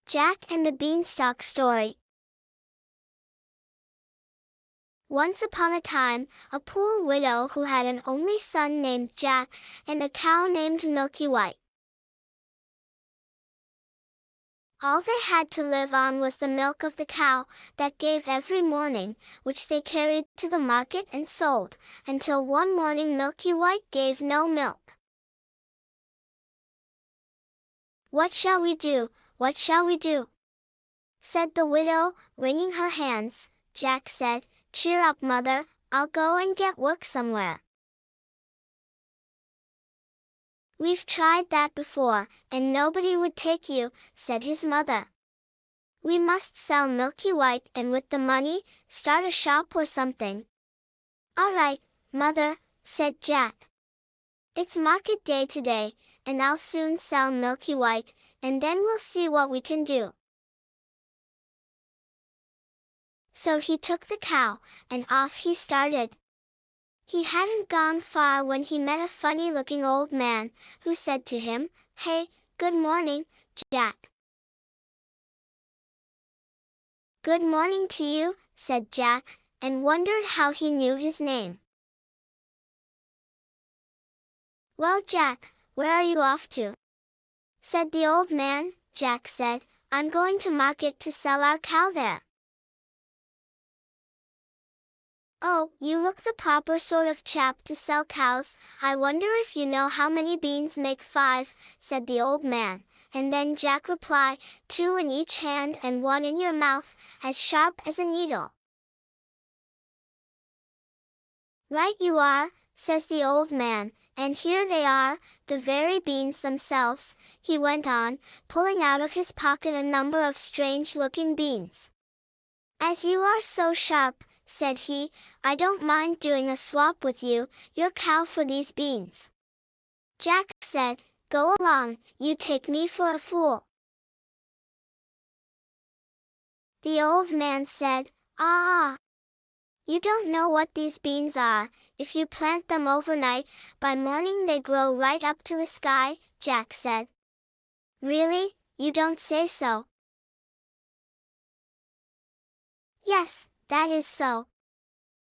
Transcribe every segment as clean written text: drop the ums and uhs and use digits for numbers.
Jack and the Beanstalk Story. Once upon a time, a poor widow who had an only son named Jack and a cow named Milky White. All they had to live on was the milk of the cow that gave every morning, which they carried to the market and sold, until one morning Milky White gave no milk. "What shall we do? What shall we do?" said the widow, wringing her hands. Jack said, "Cheer up, mother, I'll go and get work somewhere." "We've tried that before, and nobody would take you," said his mother. "We must sell Milky White and with the money, start a shop or something." "All right, mother," said Jack. "It's market day today, and I'll soon sell Milky White, and then we'll see what we can do." So he took the cow, and off he started. He hadn't gone far when he met a funny-looking old man, who said to him, "Hey, good morning, Jack." "Good morning to you," said Jack, and wondered how he knew his name. "Well, Jack, where are you off to?" said the old man. Jack said, "I'm going to market to sell our cow there." "Oh, you look the proper sort of chap to sell cows. I wonder if you know how many beans make 5, said the old man, and then Jack replied, 2 in each hand and 1 in your mouth, as sharp as a needle." "Right you are," says the old man, "and here they are, the very beans themselves," he went on, pulling out of his pocket a number of strange-looking beans. "As you are so sharp," said he, "I don't mind doing a swap with you, your cow for these beans." Jack said, "Go along, you take me for a fool." The old man said, "Ah, you don't know what these beans are. If you plant them overnight, by morning they grow right up to the sky," Jack said. "Really? You don't say so?" "Yes, that is so.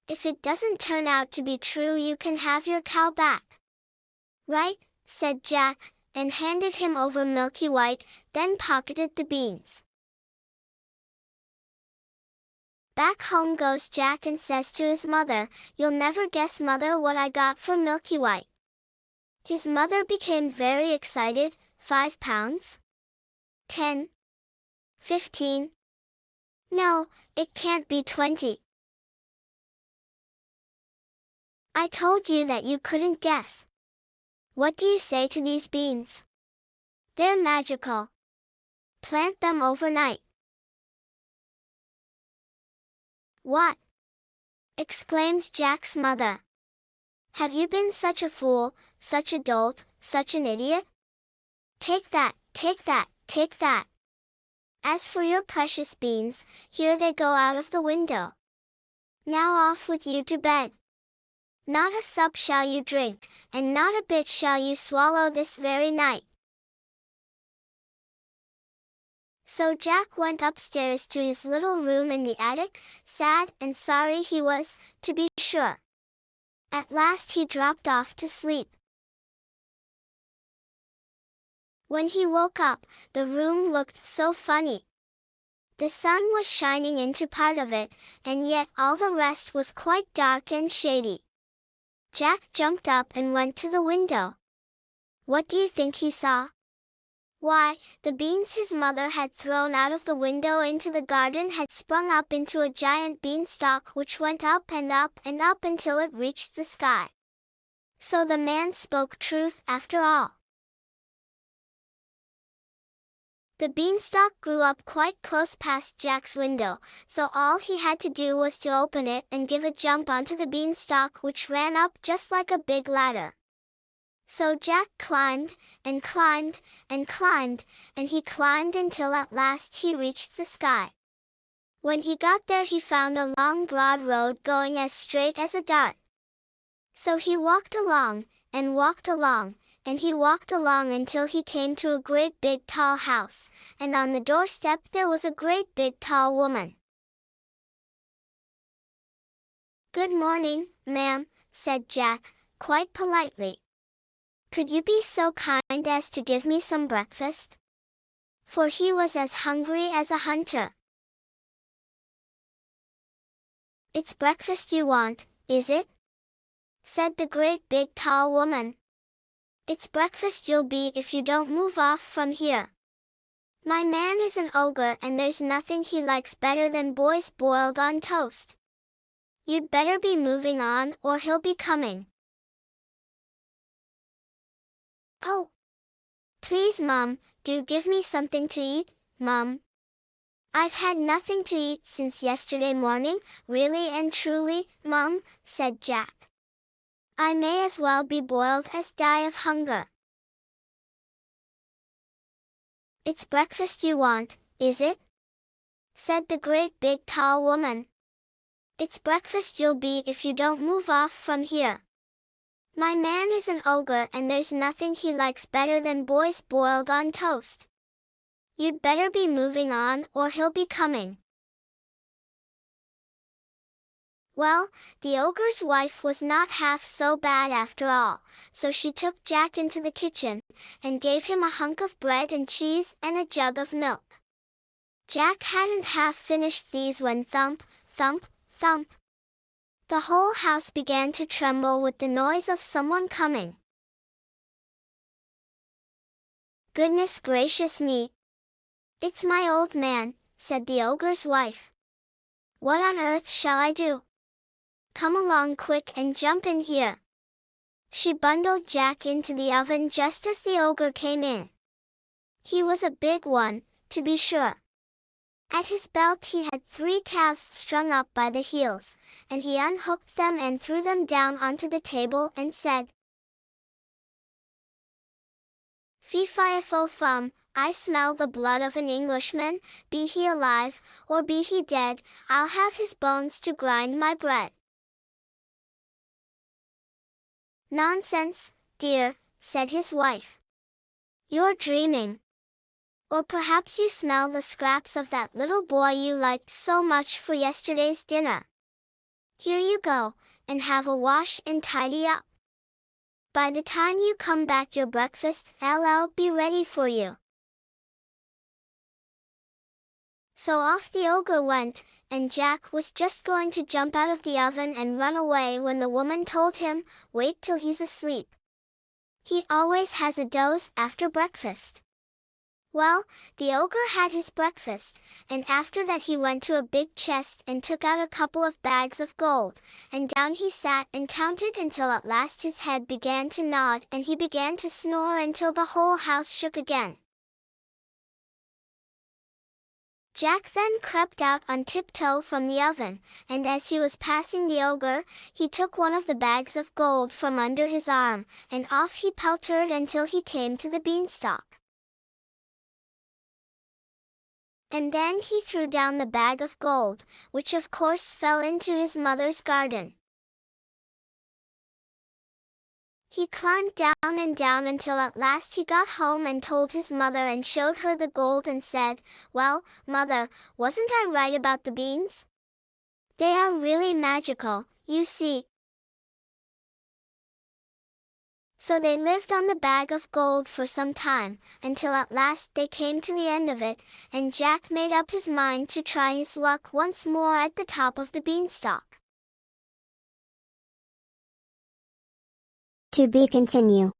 If it doesn't turn out to be true, you can have your cow back." "Right," said Jack, and handed him over Milky White, then pocketed the beans. Back home goes Jack and says to his mother, "You'll never guess, mother, what I got for Milky White." His mother became very excited. £5? 10? 15? No, it can't be 20. "I told you that you couldn't guess. What do you say to these beans? They're magical. Plant them overnight." "What?" exclaimed Jack's mother. "Have you been such a fool, such a dolt, such an idiot? Take that, take that, take that. As for your precious beans, here they go out of the window. Now off with you to bed. Not a sup shall you drink, and not a bit shall you swallow this very night." So Jack went upstairs to his little room in the attic, sad and sorry he was, to be sure. At last he dropped off to sleep. When he woke up, the room looked so funny. The sun was shining into part of it, and yet all the rest was quite dark and shady. Jack jumped up and went to the window. What do you think he saw? Why, the beans his mother had thrown out of the window into the garden had sprung up into a giant beanstalk which went up and up and up until it reached the sky. So the man spoke truth after all. The beanstalk grew up quite close past Jack's window, so all he had to do was to open it and give a jump onto the beanstalk, which ran up just like a big ladder. So Jack climbed, and climbed, and climbed, and he climbed until at last he reached the sky. When he got there, he found a long broad road going as straight as a dart. So he walked along, and walked along, and he walked along until he came to a great big tall house, and on the doorstep there was a great big tall woman. "Good morning, ma'am," said Jack, quite politely. "Could you be so kind as to give me some breakfast?" For he was as hungry as a hunter. "It's breakfast you want, is it?" said the great big tall woman. "It's breakfast you'll be if you don't move off from here. My man is an ogre and there's nothing he likes better than boys boiled on toast. You'd better be moving on or he'll be coming." "Oh, please, Mum, do give me something to eat, Mum. I've had nothing to eat since yesterday morning, really and truly, Mum," said Jack. "I may as well be boiled as die of hunger." "It's breakfast you want, is it?" said the great big tall woman. "It's breakfast you'll be if you don't move off from here. My man is an ogre and there's nothing he likes better than boys boiled on toast. You'd better be moving on or he'll be coming." Well, the ogre's wife was not half so bad after all, so she took Jack into the kitchen, and gave him a hunk of bread and cheese and a jug of milk. Jack hadn't half finished these when thump, thump, thump. The whole house began to tremble with the noise of someone coming. "Goodness gracious me! It's my old man," said the ogre's wife. "What on earth shall I do? Come along quick and jump in here." She bundled Jack into the oven just as the ogre came in. He was a big one, to be sure. At his belt he had 3 calves strung up by the heels, and he unhooked them and threw them down onto the table and said, "Fee-fi-fo-fum, I smell the blood of an Englishman, be he alive, or be he dead, I'll have his bones to grind my bread." "Nonsense, dear," said his wife. "You're dreaming. Or perhaps you smell the scraps of that little boy you liked so much for yesterday's dinner. Here you go, and have a wash and tidy up. By the time you come back your breakfast'll be ready for you." So off the ogre went, and Jack was just going to jump out of the oven and run away when the woman told him, "Wait till he's asleep. He always has a doze after breakfast." Well, the ogre had his breakfast, and after that he went to a big chest and took out a couple of bags of gold, and down he sat and counted until at last his head began to nod and he began to snore until the whole house shook again. Jack then crept out on tiptoe from the oven, and as he was passing the ogre, he took one of the bags of gold from under his arm, and off he peltered until he came to the beanstalk. And then he threw down the bag of gold, which of course fell into his mother's garden. He climbed down and down until at last he got home and told his mother and showed her the gold and said, "Well, Mother, wasn't I right about the beans? They are really magical, you see." So they lived on the bag of gold for some time, until at last they came to the end of it, and Jack made up his mind to try his luck once more at the top of the beanstalk. To be continued.